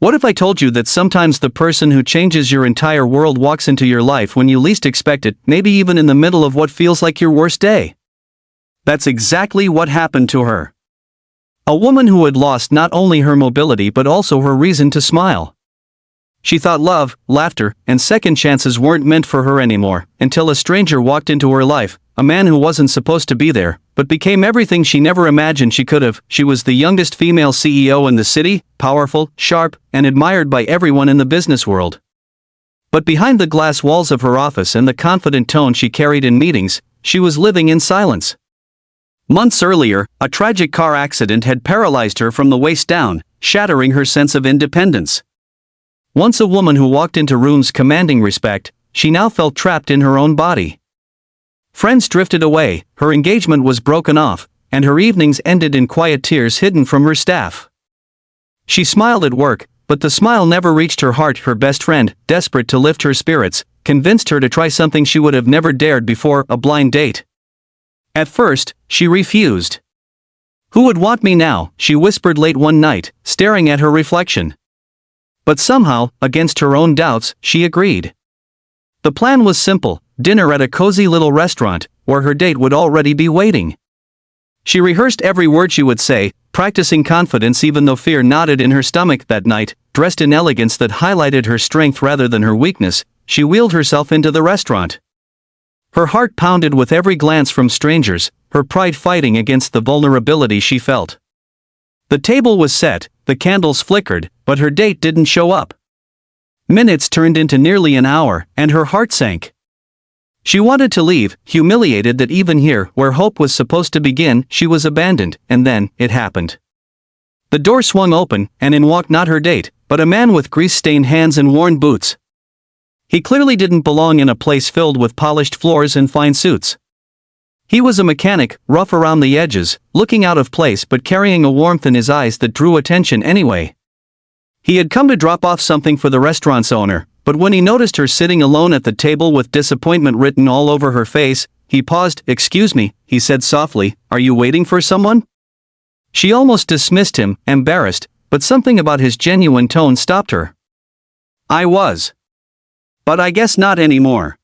What if I told you that sometimes the person who changes your entire world walks into your life when you least expect it, maybe even in the middle of what feels like your worst day? That's exactly what happened to her. A woman who had lost not only her mobility but also her reason to smile. She thought love, laughter, and second chances weren't meant for her anymore, until a stranger walked into her life, a man who wasn't supposed to be there, but became everything she never imagined she could have. She was the youngest female CEO in the city, powerful, sharp, and admired by everyone in the business world. But behind the glass walls of her office and the confident tone she carried in meetings, she was living in silence. Months earlier, a tragic car accident had paralyzed her from the waist down, shattering her sense of independence. Once a woman who walked into rooms commanding respect, she now felt trapped in her own body. Friends drifted away, her engagement was broken off, and her evenings ended in quiet tears hidden from her staff. She smiled at work, but the smile never reached her heart. Her best friend, desperate to lift her spirits, convinced her to try something she would have never dared before, a blind date. At first, she refused. "Who would want me now?" she whispered late one night, staring at her reflection. But somehow, against her own doubts, she agreed. The plan was simple: dinner at a cozy little restaurant, where her date would already be waiting. She rehearsed every word she would say, practicing confidence even though fear knotted in her stomach. That night, dressed in elegance that highlighted her strength rather than her weakness, she wheeled herself into the restaurant. Her heart pounded with every glance from strangers, her pride fighting against the vulnerability she felt. The table was set, the candles flickered, but her date didn't show up. Minutes turned into nearly an hour, and her heart sank. She wanted to leave, humiliated that even here, where hope was supposed to begin, she was abandoned, and then, it happened. The door swung open, and in walked not her date, but a man with grease-stained hands and worn boots. He clearly didn't belong in a place filled with polished floors and fine suits. He was a mechanic, rough around the edges, looking out of place but carrying a warmth in his eyes that drew attention anyway. He had come to drop off something for the restaurant's owner, but when he noticed her sitting alone at the table with disappointment written all over her face, he paused. "Excuse me," he said softly, "are you waiting for someone?" She almost dismissed him, embarrassed, but something about his genuine tone stopped her. "I was. But I guess not anymore."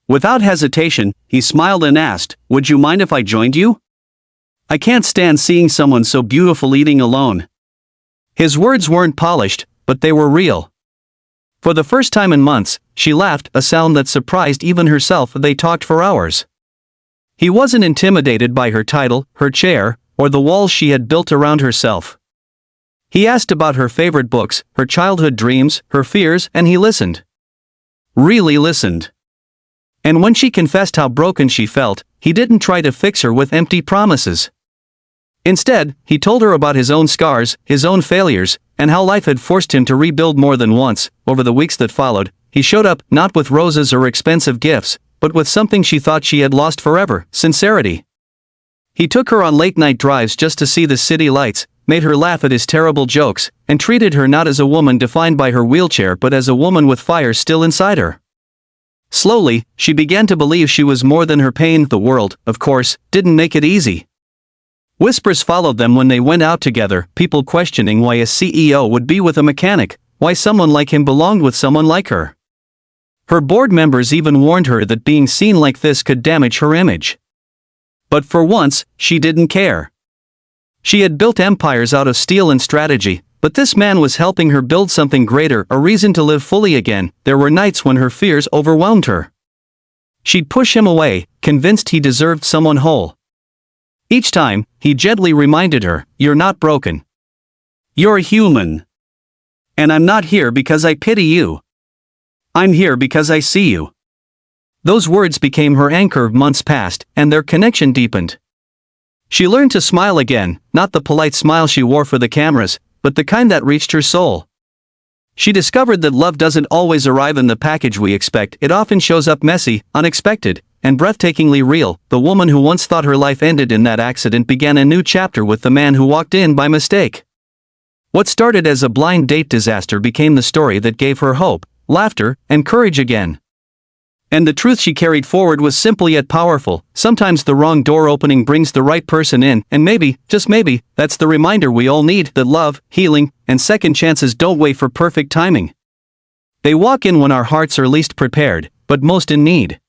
Without hesitation, he smiled and asked, "Would you mind if I joined you? I can't stand seeing someone so beautiful eating alone." His words weren't polished, but they were real. For the first time in months, she laughed, a sound that surprised even herself. They talked for hours. He wasn't intimidated by her title, her chair, or the walls she had built around herself. He asked about her favorite books, her childhood dreams, her fears, and he listened. Really listened. And when she confessed how broken she felt, he didn't try to fix her with empty promises. Instead, he told her about his own scars, his own failures, and how life had forced him to rebuild more than once. Over the weeks that followed, he showed up, not with roses or expensive gifts, but with something she thought she had lost forever: sincerity. He took her on late-night drives just to see the city lights, made her laugh at his terrible jokes, and treated her not as a woman defined by her wheelchair but as a woman with fire still inside her. Slowly, she began to believe she was more than her pain. The world, of course, didn't make it easy. Whispers followed them when they went out together, people questioning why a CEO would be with a mechanic, why someone like him belonged with someone like her. Her board members even warned her that being seen like this could damage her image. But for once, she didn't care. She had built empires out of steel and strategy, but this man was helping her build something greater, a reason to live fully again. There were nights when her fears overwhelmed her. She'd push him away, convinced he deserved someone whole. Each time, he gently reminded her, "You're not broken. You're human. And I'm not here because I pity you. I'm here because I see you." Those words became her anchor. Months passed, and their connection deepened. She learned to smile again, not the polite smile she wore for the cameras, but the kind that reached her soul. She discovered that love doesn't always arrive in the package we expect. It often shows up messy, unexpected, and breathtakingly real. The woman who once thought her life ended in that accident began a new chapter with the man who walked in by mistake. What started as a blind date disaster became the story that gave her hope, laughter, and courage again. And the truth she carried forward was simple yet powerful. Sometimes the wrong door opening brings the right person in, and maybe, just maybe, that's the reminder we all need, that love, healing, and second chances don't wait for perfect timing. They walk in when our hearts are least prepared, but most in need.